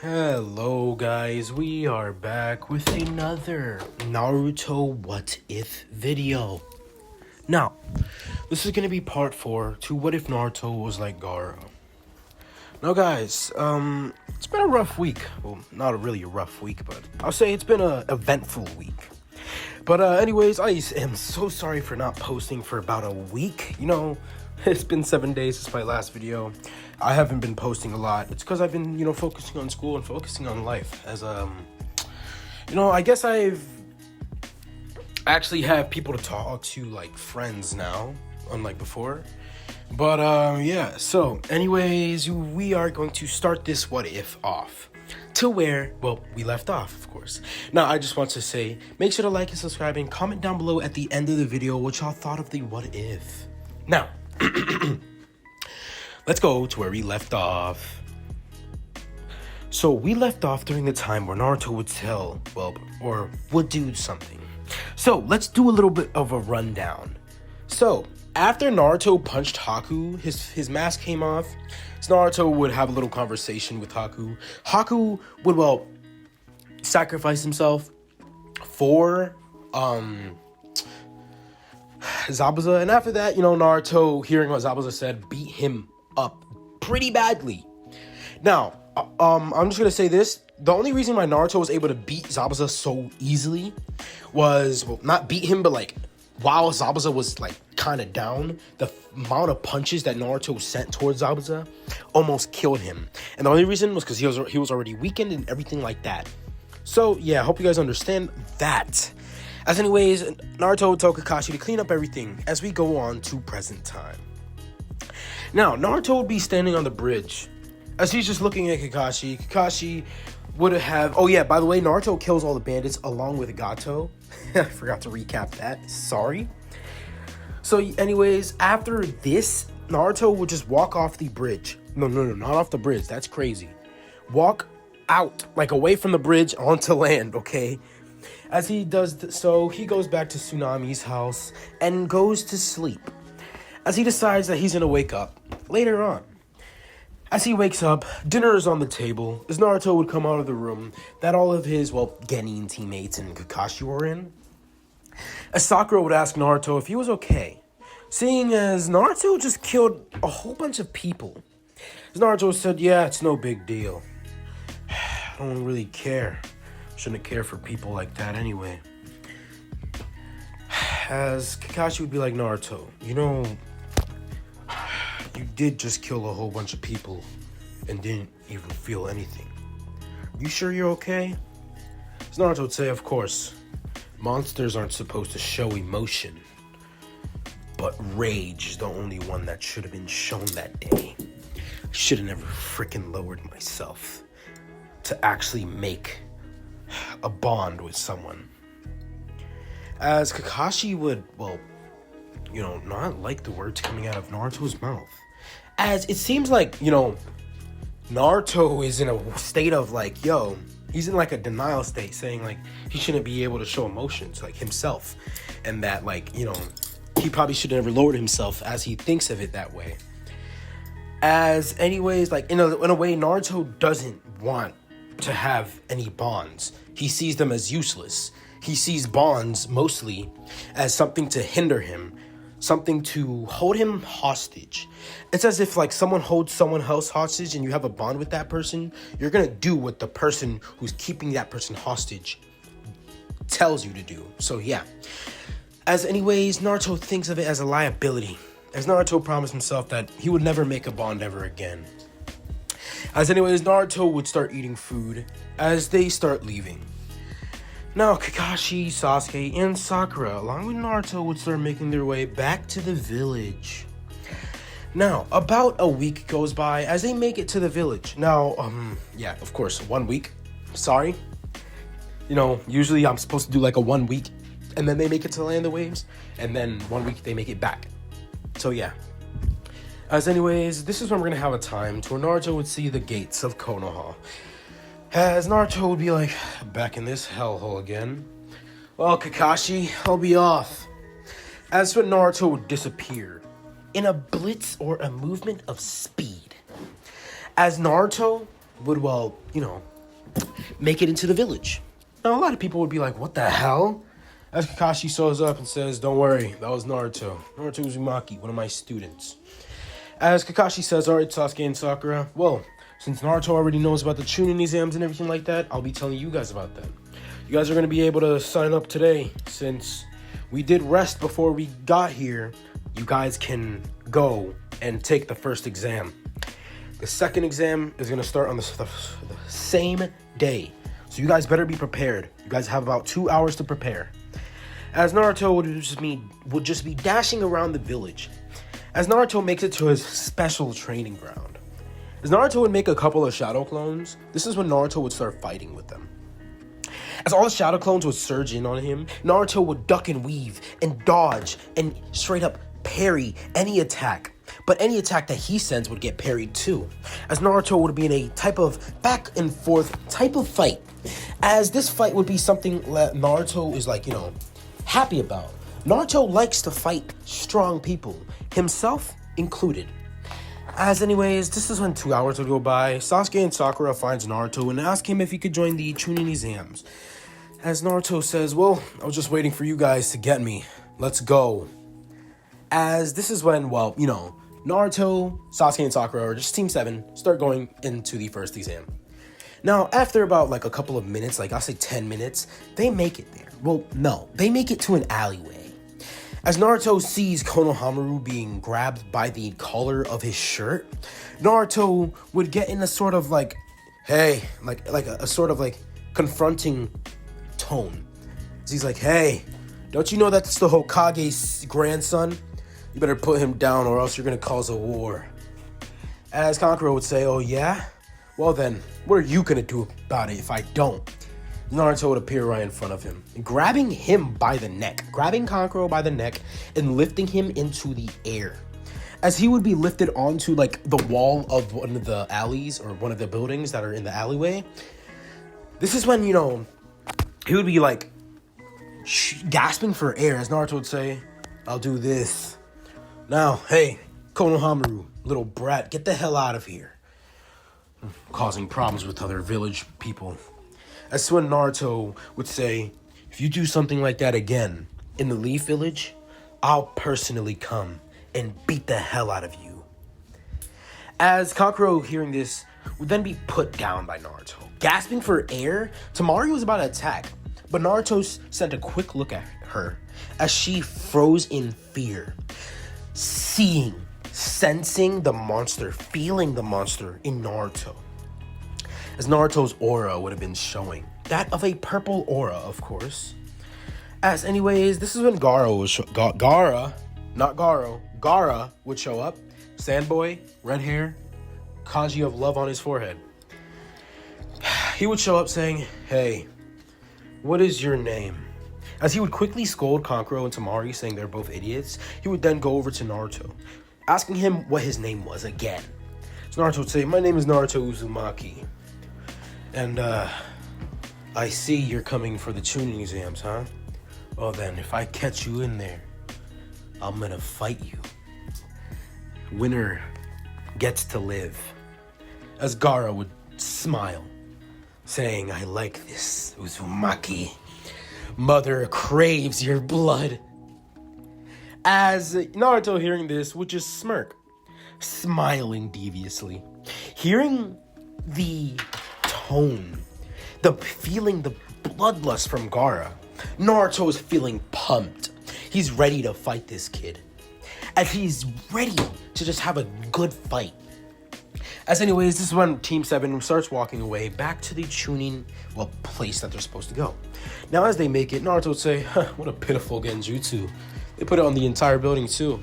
Hello guys, we are back with another Naruto What If video. Now, this is going to be part 4 to What If Naruto Was Like Garou. Now guys, it's been a rough week. Well, not really a rough week, but I'll say it's been an eventful week. But anyways, I am so sorry for not posting for about a week. You know, it's been 7 days since my last video. I haven't been posting a lot. It's because I've been, focusing on school and focusing on life. As, I guess I've actually have people to talk to, like friends now, unlike before. But, yeah. So, anyways, we are going to start this what if off to where, well, we left off, of course. Now, I just want to say, make sure to like and subscribe and comment down below at the end of the video what y'all thought of the what if. Now, let's go to where we left off. So we left off during the time where Naruto would tell, or would do something. So let's do a little bit of a rundown. So after Naruto punched Haku, his mask came off. So Naruto would have a little conversation with Haku. Haku would, sacrifice himself for, Zabuza, and after that, Naruto, hearing what Zabuza said, beat him up pretty badly. Now, I'm just gonna say this: the only reason why Naruto was able to beat Zabuza so easily was, not beat him, but while Zabuza was kind of down, the amount of punches that Naruto sent towards Zabuza almost killed him, and the only reason was because he was already weakened and everything like that. So yeah, I hope you guys understand that. As anyways, Naruto told Kakashi to clean up everything as we go on to present time. Now, Naruto would be standing on the bridge. As he's just looking at Kakashi, Kakashi would have... Oh yeah, by the way, Naruto kills all the bandits along with Gato. I forgot to recap that. Sorry. So anyways, after this, Naruto would just walk off the bridge. No, not off the bridge. That's crazy. Walk out, away from the bridge onto land, okay? As he does so, he goes back to Tsunami's house and goes to sleep. As he decides that he's going to wake up later on. As he wakes up, dinner is on the table. As Naruto would come out of the room that all of his, Genin teammates and Kakashi were in. As Sakura would ask Naruto if he was okay, seeing as Naruto just killed a whole bunch of people. As Naruto said, yeah, it's no big deal. I don't really care. Shouldn't care for people like that anyway. As Kakashi would be like, Naruto, you did just kill a whole bunch of people and didn't even feel anything. You sure you're okay? As Naruto would say, of course, monsters aren't supposed to show emotion, but rage is the only one that should have been shown that day. I should have never freaking lowered myself to actually make a bond with someone. As Kakashi would, not like the words coming out of Naruto's mouth. As it seems like, Naruto is in a state of he's in a denial state, saying he shouldn't be able to show emotions himself. And that he probably should have never lowered himself as he thinks of it that way. As anyways, in a way, Naruto doesn't want to have any bonds. He sees them as useless. He sees bonds mostly as something to hinder him, something to hold him hostage. It's as if someone holds someone else hostage and you have a bond with that person, you're gonna do what the person who's keeping that person hostage tells you to do. So yeah. As anyways, Naruto thinks of it as a liability, as Naruto promised himself that he would never make a bond ever again. As anyways, Naruto would start eating food as they start leaving. Now, Kakashi, Sasuke, and Sakura, along with Naruto, would start making their way back to the village. Now, about a week goes by as they make it to the village. Now, yeah, of course, 1 week. Sorry. Usually I'm supposed to do a 1 week, and then they make it to the Land of Waves, and then 1 week they make it back. So, yeah. As anyways, this is when we're going to have a time to where Naruto would see the gates of Konoha. As Naruto would be back in this hellhole again. Well, Kakashi, I'll be off. As for Naruto would disappear in a blitz or a movement of speed. As Naruto would, make it into the village. Now, a lot of people would be like, what the hell? As Kakashi shows up and says, don't worry, that was Naruto. Naruto Uzumaki, one of my students. As Kakashi says, alright, Sasuke and Sakura, well, since Naruto already knows about the Chunin exams and everything like that, I'll be telling you guys about that. You guys are going to be able to sign up today. Since we did rest before we got here, you guys can go and take the first exam. The second exam is going to start on the same day. So you guys better be prepared. You guys have about 2 hours to prepare. As Naruto would just be dashing around the village. As Naruto makes it to his special training ground. As Naruto would make a couple of shadow clones, this is when Naruto would start fighting with them. As all the shadow clones would surge in on him, Naruto would duck and weave and dodge and straight up parry any attack. But any attack that he sends would get parried too. As Naruto would be in a type of back and forth type of fight. As this fight would be something that Naruto is like, happy about. Naruto likes to fight strong people, himself included. As anyways, this is when 2 hours would go by. Sasuke and Sakura finds Naruto and ask him if he could join the Chunin exams. As Naruto says, well, I was just waiting for you guys to get me. Let's go. As this is when, Naruto, Sasuke, and Sakura, or just Team 7, start going into the first exam. Now, after about a couple of minutes, I'll say 10 minutes, they make it there. Well, no, they make it to an alleyway. As Naruto sees Konohamaru being grabbed by the collar of his shirt, Naruto would get in a sort of hey, a sort of confronting tone. He's like, hey, don't you know that's the Hokage's grandson? You better put him down or else you're gonna cause a war. As Kankuro would say, oh yeah? Well then, what are you gonna do about it if I don't? Naruto would appear right in front of him, grabbing him by the neck, grabbing Kankuro by the neck and lifting him into the air. As he would be lifted onto the wall of one of the alleys or one of the buildings that are in the alleyway, this is when, he would be gasping for air as Naruto would say, I'll do this. Now, hey, Konohamaru, little brat, get the hell out of here. Causing problems with other village people. That's when Naruto would say, if you do something like that again in the Leaf Village, I'll personally come and beat the hell out of you. As Kankuro, hearing this, would then be put down by Naruto. Gasping for air, Temari was about to attack, but Naruto sent a quick look at her as she froze in fear. Sensing the monster, feeling the monster in Naruto. As Naruto's aura would have been showing. That of a purple aura, of course. As anyways, this is when Gaara would show up. Sandboy, red hair, kanji of love on his forehead. He would show up saying, hey, what is your name? As he would quickly scold Kankuro and Temari, saying they're both idiots, he would then go over to Naruto, asking him what his name was again. So Naruto would say, my name is Naruto Uzumaki. And, I see you're coming for the Chunin exams, huh? Well then, if I catch you in there, I'm gonna fight you. Winner gets to live. As Gaara would smile, saying, I like this, Uzumaki. Mother craves your blood. As Naruto, hearing this, would just smirk, smiling deviously. Hearing the tone, the bloodlust from Gaara, Naruto is feeling pumped. He's ready to fight this kid. As he's ready to just have a good fight. As anyways, this is when Team 7 starts walking away back to the Chunin, place that they're supposed to go. Now as they make it, Naruto would say, what a pitiful genjutsu. They put it on the entire building too.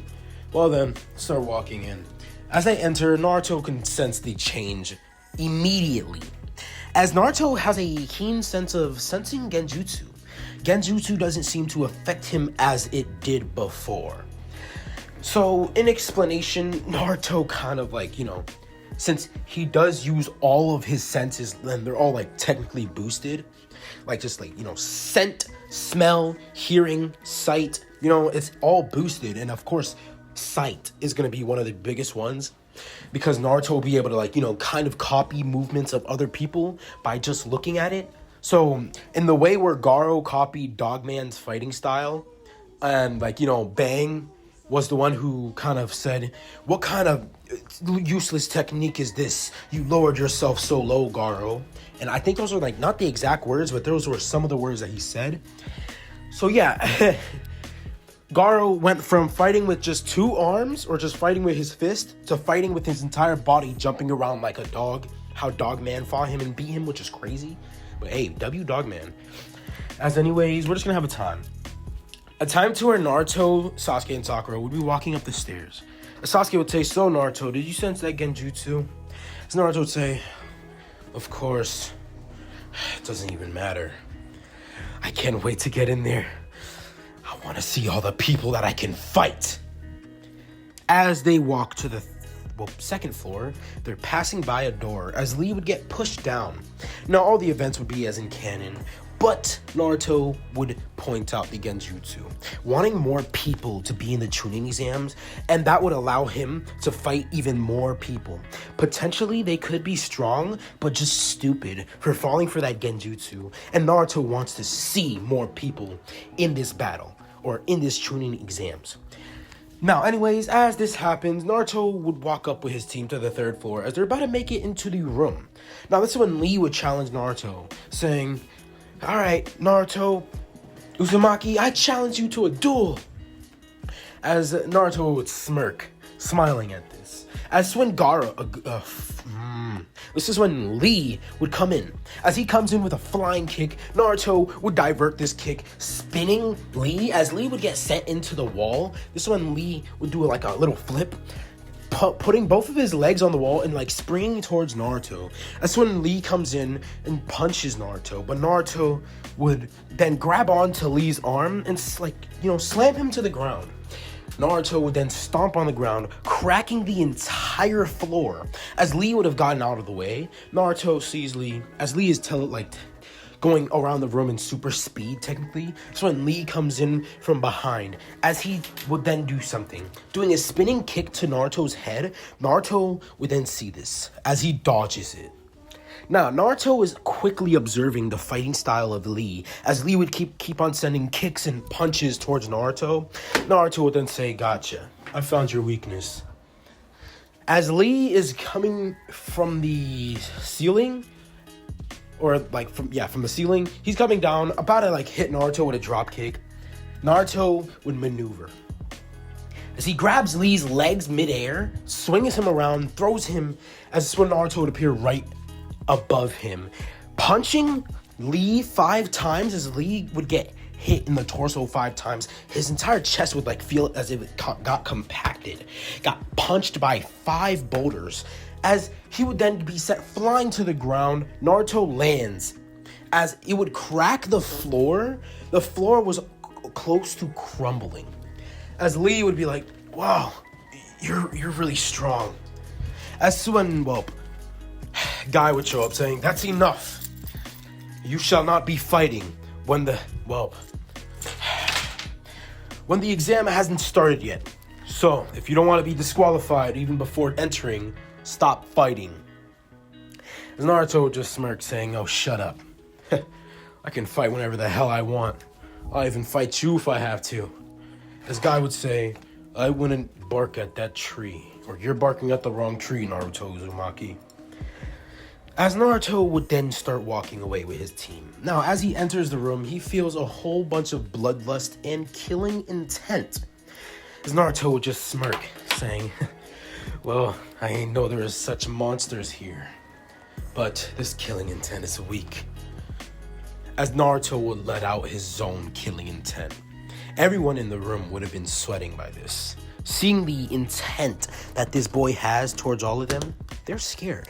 Well then, start walking in. As they enter, Naruto can sense the change immediately. As Naruto has a keen sense of sensing genjutsu, genjutsu doesn't seem to affect him as it did before. So, in explanation, Naruto kind of since he does use all of his senses, and they're all technically boosted, scent, smell, hearing, sight, it's all boosted. And of course, sight is going to be one of the biggest ones. because Naruto will be able to, like, you know, kind of copy movements of other people by just looking at it. So in the way where Garou copied Dogman's fighting style, and, like, you know, Bang was the one who kind of said, "What kind of useless technique is this? You lowered yourself so low, Garou." And I think those are, like, not the exact words, but those were some of the words that he said. So yeah, Garou went from fighting with just 2 arms, or just fighting with his fist, to fighting with his entire body, jumping around like a dog. How Dogman fought him and beat him, which is crazy. But hey, W Dogman. As anyways, we're just gonna have a time. A time to where Naruto, Sasuke, and Sakura would be walking up the stairs. Sasuke would say, "So Naruto, did you sense that genjutsu?" As Naruto would say, "Of course. It doesn't even matter. I can't wait to get in there. I want to see all the people that I can fight." As they walk to the second floor, they're passing by a door as Lee would get pushed down. Now, all the events would be as in canon, but Naruto would point out the genjutsu, wanting more people to be in the Chunin exams, and that would allow him to fight even more people. Potentially, they could be strong, but just stupid for falling for that genjutsu, and Naruto wants to see more people in this battle, or in this Chunin exams. Now, anyways, as this happens, Naruto would walk up with his team to the 3rd floor as they're about to make it into the room. Now, this is when Lee would challenge Naruto, saying, "All right, Naruto, Uzumaki, I challenge you to a duel." As Naruto would smirk, smiling at this. This is when Lee would come in. As he comes in with a flying kick, Naruto would divert this kick, spinning Lee as Lee would get sent into the wall. This is when Lee would do like a little flip, putting both of his legs on the wall and, like, springing towards Naruto. That's when Lee comes in and punches Naruto, but Naruto would then grab onto Lee's arm and, like, you know, slam him to the ground. Naruto would then stomp on the ground, cracking the entire floor. As Lee would have gotten out of the way, Naruto sees Lee, as Lee is going around the room in super speed, technically. So when Lee comes in from behind, as he would then do something, doing a spinning kick to Naruto's head, Naruto would then see this, as he dodges it. Now, Naruto is quickly observing the fighting style of Lee, as Lee would keep on sending kicks and punches towards Naruto. Naruto would then say, "Gotcha, I found your weakness." As Lee is coming from the ceiling, or from the ceiling, he's coming down, about to, like, hit Naruto with a drop kick. Naruto would maneuver. As he grabs Lee's legs midair, swings him around, throws him, as when Naruto would appear right above him, punching Lee 5 times. As Lee would get hit in the torso 5 times, his entire chest would, like, feel as if it got compacted, got punched by 5 boulders. As he would then be set flying to the ground, Naruto lands. As it would crack the floor was close to crumbling. As Lee would be like, "Wow, you're really strong." As soon, Guy would show up saying, "That's enough. You shall not be fighting when the exam hasn't started yet. So, if you don't want to be disqualified even before entering, stop fighting." As Naruto would just smirk, saying, "Oh, shut up. I can fight whenever the hell I want. I'll even fight you if I have to." As Guy would say, "I wouldn't bark at that tree, or you're barking at the wrong tree, Naruto Uzumaki." As Naruto would then start walking away with his team. Now, as he enters the room, he feels a whole bunch of bloodlust and killing intent. As Naruto would just smirk, saying, "Well, I ain't know there is such monsters here, but this killing intent is weak." As Naruto would let out his own killing intent, everyone in the room would have been sweating by this. Seeing the intent that this boy has towards all of them, they're scared,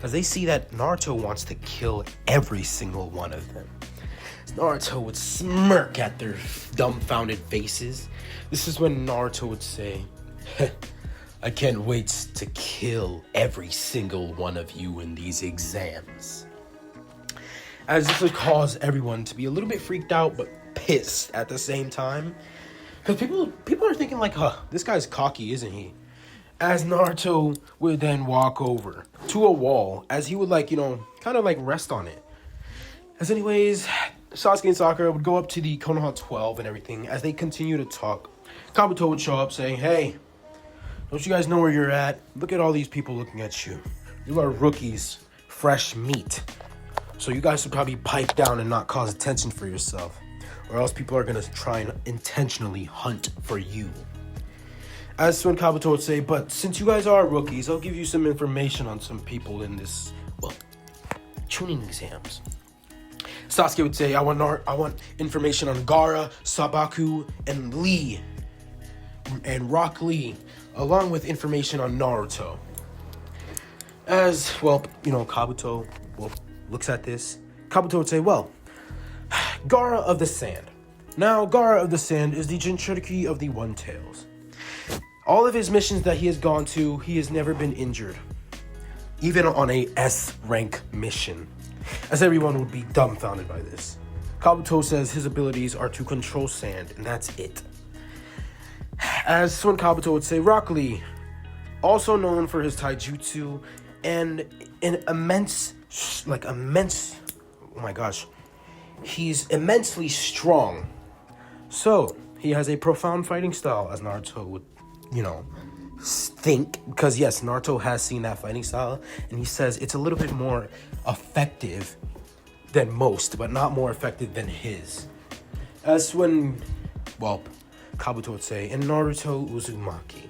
as they see that Naruto wants to kill every single one of them. Naruto would smirk at their dumbfounded faces. This is when Naruto would say, "I can't wait to kill every single one of you in these exams." As this would cause everyone to be a little bit freaked out, but pissed at the same time. Because people are thinking like, this guy's cocky, isn't he? As Naruto would then walk over to a wall, as he would like, kind of like rest on it. As anyways, Sasuke and Sakura would go up to the Konoha 12 and everything. As they continue to talk, Kabuto would show up saying, hey, don't you guys know where you're at? Look at all these people looking at you. You are rookies, fresh meat. So you guys should probably pipe down and not cause attention for yourself. Or else people are going to try and intentionally hunt for you. As when Kabuto would say, but since you guys are rookies, I'll give you some information on some people in this, tuning exams. Sasuke would say, I want information on Gaara, Sabaku, and Lee. And Rock Lee, along with information on Naruto. As, Kabuto, looks at this. Kabuto would say, Gaara of the Sand. Now, Gaara of the Sand is the Jinchuriki of the One Tails. All of his missions that he has gone to, he has never been injured. Even on a S-rank mission. As everyone would be dumbfounded by this. Kabuto says his abilities are to control sand, and that's it. As Son Kabuto would say, Rock Lee, also known for his taijutsu, and an immense, oh my gosh, he's immensely strong. So, he has a profound fighting style, as Naruto would think, because yes, Naruto has seen that fighting style, and he says it's a little bit more effective than most, but not more effective than his. As when, Kabuto would say, and Naruto Uzumaki.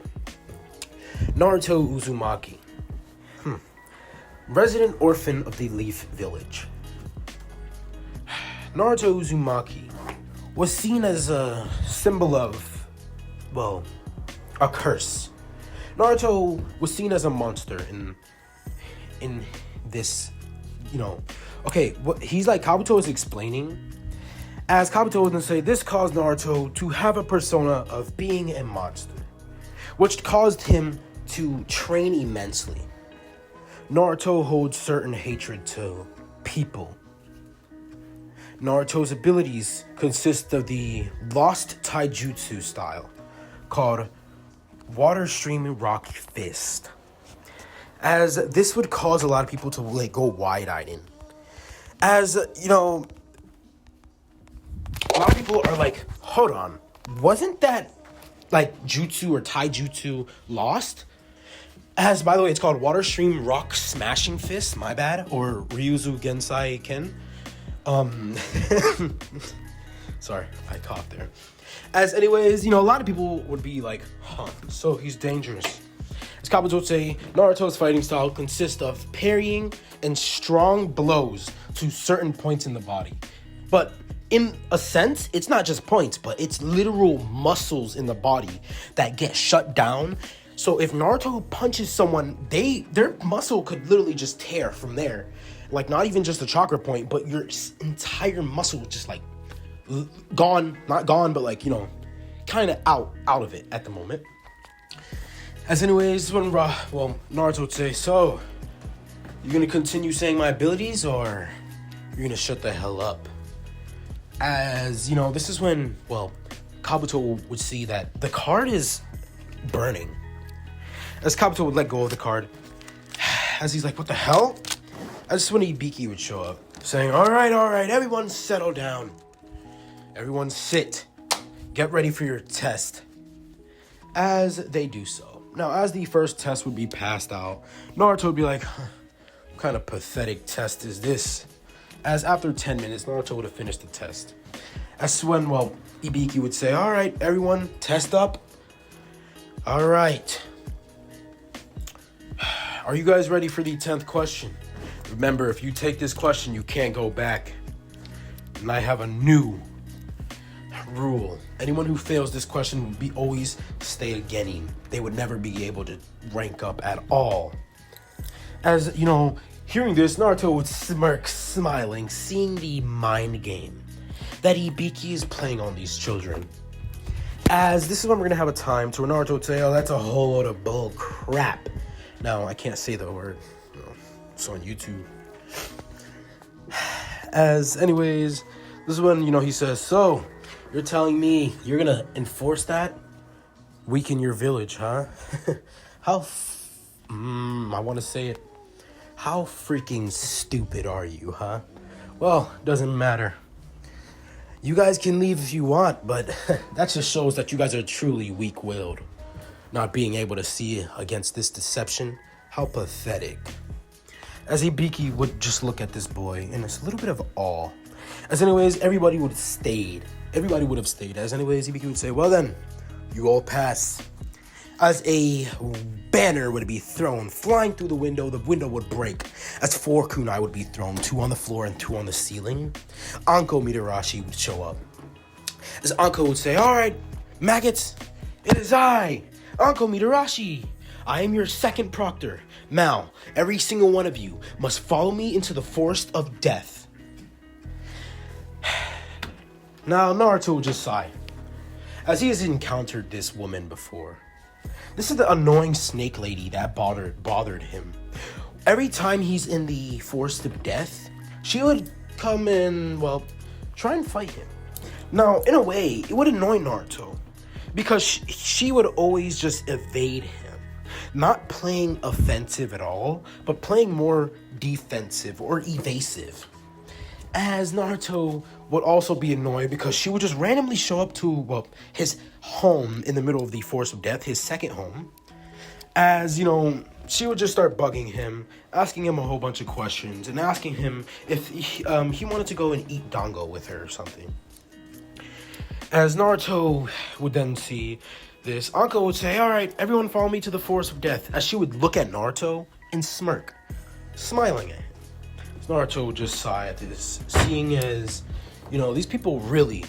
Resident orphan of the Leaf Village. Naruto Uzumaki was seen as a symbol of, a curse. Naruto was seen as a monster in this, what he's like, Kabuto is explaining, as Kabuto was going to say, this caused Naruto to have a persona of being a monster, which caused him to train immensely. Naruto holds certain hatred to people. Naruto's abilities consist of the lost taijutsu style called Water Stream Rock Fist. As this would cause a lot of people to go wide-eyed in. As, a lot of people are like, hold on, wasn't that jutsu or taijutsu lost? As, by the way, it's called Water Stream Rock Smashing Fist, my bad, or Ryuzu Gensai Ken. Sorry, I coughed there. As anyways, a lot of people would be like, so he's dangerous. As Kabuto would say, Naruto's fighting style consists of parrying and strong blows to certain points in the body. But in a sense, it's not just points, but it's literal muscles in the body that get shut down. So if Naruto punches someone, their muscle could literally just tear from there. Not even just a chakra point, but your entire muscle just gone, not gone, but kind of out of it at the moment. As anyways, when Naruto would say, so, you gonna continue saying my abilities, or you're gonna shut the hell up? As, this is when, Kabuto would see that the card is burning. As Kabuto would let go of the card, as he's like, what the hell? As when Ibiki would show up, saying, all right, everyone settle down. Everyone sit. Get ready for your test. As they do so. Now, as the first test would be passed out, Naruto would be like, what kind of pathetic test is this? As after 10 minutes, Naruto would have finished the test. As when, Ibiki would say, all right, everyone, test up. All right. Are you guys ready for the 10th question? Remember, if you take this question, you can't go back. And I have a new rule. Anyone who fails this question will be always stay again. They would never be able to rank up at all. As, hearing this, Naruto would smirk, smiling, seeing the mind game that Ibiki is playing on these children. As this is when we're going to have a time to where Naruto would say, oh, that's a whole load of bull crap. Now, I can't say the word. It's on YouTube. As, anyways, this is when, he says, so, you're telling me you're going to enforce that? Weaken your village, huh? I want to say it. How freaking stupid are you, huh? Well, doesn't matter. You guys can leave if you want, but that just shows that you guys are truly weak-willed. Not being able to see against this deception. How pathetic. As Hibiki would just look at this boy in a little bit of awe. As anyways, everybody would have stayed. As anyways, Hibiki would say, well then, you all pass. As a banner would be thrown, flying through the window would break. As 4 kunai would be thrown, 2 on the floor and 2 on the ceiling. Anko Mitarashi would show up. As Anko would say, alright, maggots, it is I, Anko Mitarashi. I am your second proctor. Now, every single one of you must follow me into the forest of death. Now, Naruto would just sigh, as he has encountered this woman before. This is the annoying snake lady that bothered him. Every time he's in the forest of death, she would come and, well, try and fight him. Now, in a way, it would annoy Naruto, because she would always just evade him. Not playing offensive at all, but playing more defensive or evasive. As Naruto would also be annoyed because she would just randomly show up to, well, his home in the middle of the Forest of Death, his second home. As, she would just start bugging him, asking him a whole bunch of questions, and asking him if he wanted to go and eat dango with her or something. As Naruto would then see this, Anko would say, alright, everyone follow me to the Forest of Death. As she would look at Naruto and smirk, smiling at him. Naruto would just sigh at this, seeing as, these people really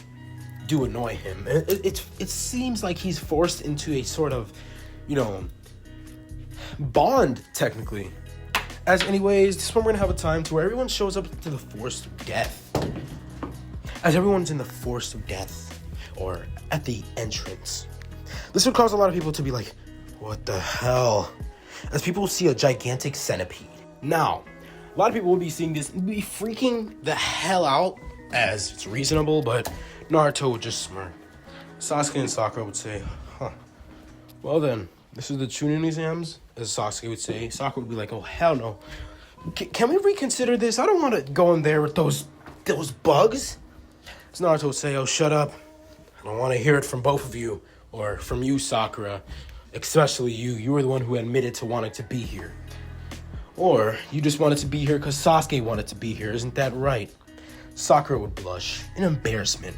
do annoy him. It seems like he's forced into a sort of, bond, technically. As anyways, this one we're gonna have a time to where everyone shows up to the Forest of Death. As everyone's in the Forest of Death, or at the entrance. This would cause a lot of people to be like, what the hell? As people see a gigantic centipede. Now, a lot of people will be seeing this and be freaking the hell out, as it's reasonable, but Naruto would just smirk. Sasuke and Sakura would say, well then, this is the Chunin exams, as Sasuke would say. Sakura would be like, oh hell no. Can we reconsider this? I don't want to go in there with those bugs. So Naruto would say, oh shut up. I don't want to hear it from both of you, or from you, Sakura. Especially you. You were the one who admitted to wanting to be here. Or, you just wanted to be here because Sasuke wanted to be here, isn't that right? Sakura would blush in embarrassment.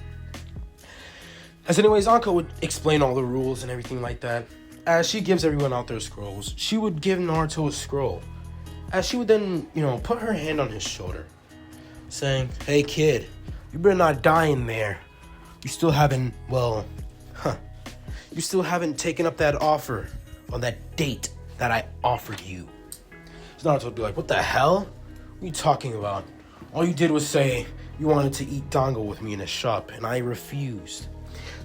As anyways, Anko would explain all the rules and everything like that. As she gives everyone out their scrolls, she would give Naruto a scroll. As she would then, put her hand on his shoulder, saying, hey kid, you better not die in there. You still haven't taken up that offer on that date that I offered you. Naruto would be like, what the hell? What are you talking about? All you did was say you wanted to eat dango with me in a shop, and I refused.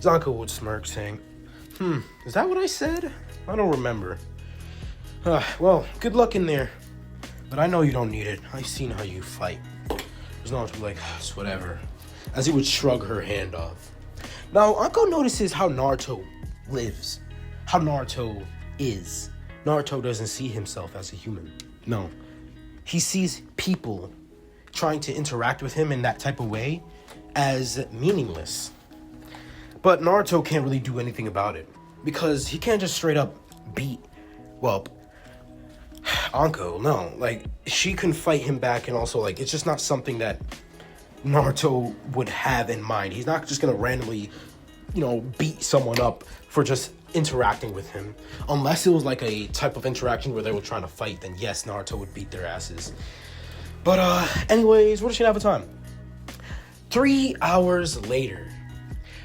Zanko would smirk, saying, is that what I said? I don't remember. Well, good luck in there. But I know you don't need it. I've seen how you fight. Naruto would be like, it's whatever. As he would shrug her hand off. Now, Anko notices how Naruto lives. How Naruto is. Naruto doesn't see himself as a human. No. He sees people trying to interact with him in that type of way as meaningless. But Naruto can't really do anything about it. Because he can't just straight up beat, Anko. No. She can fight him back, and also, it's just not something that Naruto would have in mind. He's not just gonna randomly, beat someone up for just interacting with him. Unless it was a type of interaction where they were trying to fight, then yes, Naruto would beat their asses. But anyways, we're just gonna have a time. 3 hours later.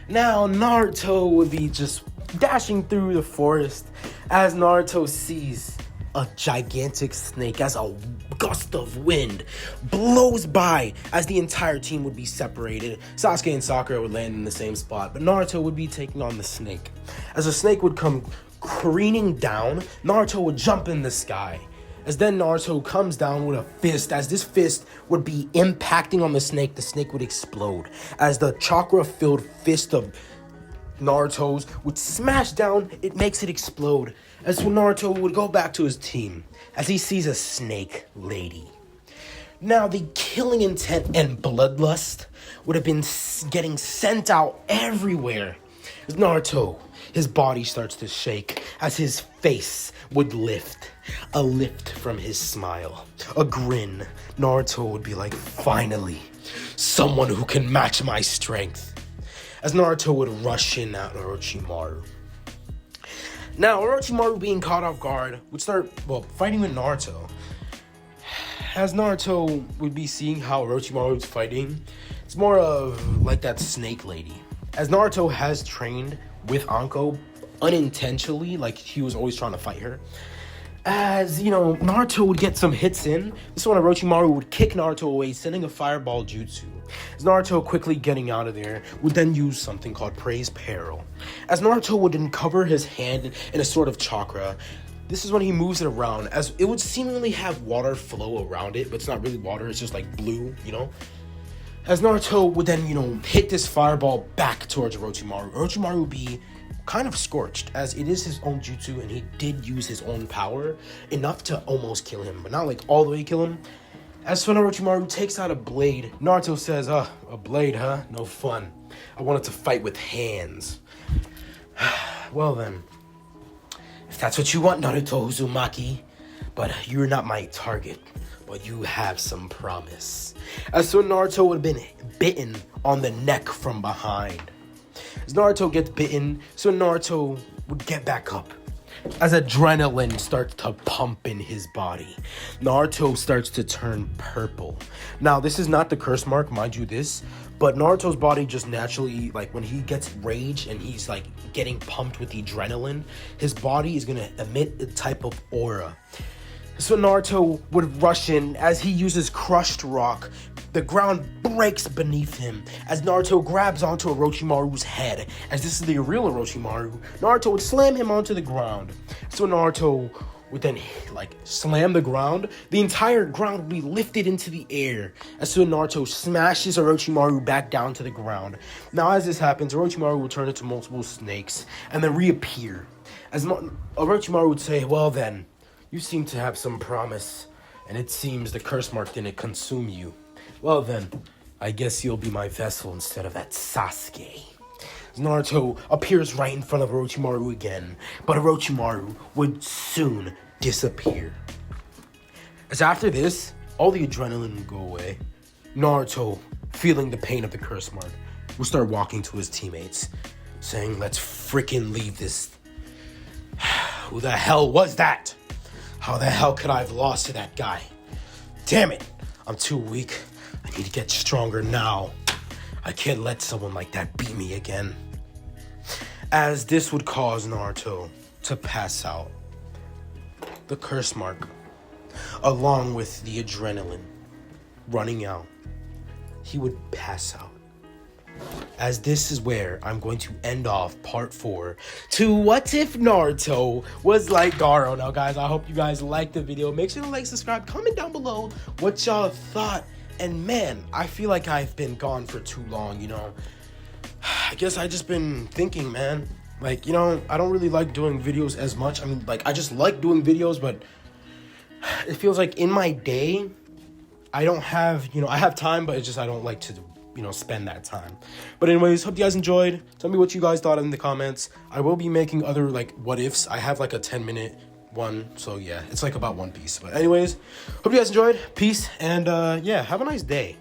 Now Naruto would be just dashing through the forest as Naruto sees a gigantic snake as a gust of wind blows by as the entire team would be separated. Sasuke and Sakura would land in the same spot, but Naruto would be taking on the snake. As the snake would come careening down, Naruto would jump in the sky. As then Naruto comes down with a fist. As this fist would be impacting on the snake would explode. As the chakra-filled fist of Naruto's would smash down, it makes it explode. As Naruto would go back to his team as he sees a snake lady. Now, the killing intent and bloodlust would have been getting sent out everywhere. As Naruto, his body starts to shake as his face would lift. A lift from his smile. A grin. Naruto would be like, finally, someone who can match my strength. As Naruto would rush in at Orochimaru. Now, Orochimaru being caught off guard would start, fighting with Naruto. As Naruto would be seeing how Orochimaru was fighting, it's more of like that snake lady. As Naruto has trained with Anko unintentionally, like he was always trying to fight her. As, Naruto would get some hits in, this one Orochimaru would kick Naruto away, sending a fireball jutsu. As Naruto quickly getting out of there, would then use something called Praise Peril. As Naruto would then cover his hand in a sort of chakra, this is when he moves it around, as it would seemingly have water flow around it, but it's not really water, it's just like blue, As Naruto would then, hit this fireball back towards Orochimaru, Orochimaru would be kind of scorched, as it is his own jutsu, and he did use his own power, enough to almost kill him, but not like all the way kill him. As when Orochimaru takes out a blade, Naruto says, a blade, huh? No fun. I wanted to fight with hands. Well then, if that's what you want, Naruto Uzumaki, but you're not my target, but you have some promise. As soon Naruto would have been bitten on the neck from behind. As Naruto gets bitten, so Naruto would get back up. As adrenaline starts to pump in his body, Naruto starts to turn purple. Now, this is not the curse mark, mind you this, but Naruto's body just naturally, like when he gets rage and he's like getting pumped with the adrenaline, his body is gonna emit a type of aura. So Naruto would rush in as he uses crushed rock. The ground breaks beneath him as Naruto grabs onto Orochimaru's head. As this is the real Orochimaru, Naruto would slam him onto the ground. So Naruto would then slam the ground. The entire ground would be lifted into the air. As soon Naruto smashes Orochimaru back down to the ground. Now as this happens, Orochimaru will turn into multiple snakes and then reappear. As Orochimaru would say, well then, you seem to have some promise, and it seems the curse mark didn't consume you. Well then, I guess you'll be my vessel instead of that Sasuke. Naruto appears right in front of Orochimaru again, but Orochimaru would soon disappear. As after this, all the adrenaline would go away. Naruto, feeling the pain of the curse mark, will start walking to his teammates, saying, let's freaking leave this. Who the hell was that? How the hell could I have lost to that guy? Damn it, I'm too weak. I need to get stronger now. I can't let someone like that beat me again. As this would cause Naruto to pass out. The curse mark, along with the adrenaline running out, he would pass out. As this is where I'm going to end off part 4 to what if Naruto was like Garou. Now guys, I hope you guys liked the video. Make sure to like, subscribe, comment down below what y'all thought. And man, I feel like I've been gone for too long, I guess I just been thinking, man. I don't really like doing videos as much. I mean, I just like doing videos, but it feels like in my day, I don't have, I have time, but it's just I don't like to spend that time. But anyways, hope you guys enjoyed. Tell me what you guys thought in the comments. I will be making other what ifs. I have a 10-minute one, so yeah, it's about One Piece. But anyways, hope you guys enjoyed. Peace, and yeah, have a nice day.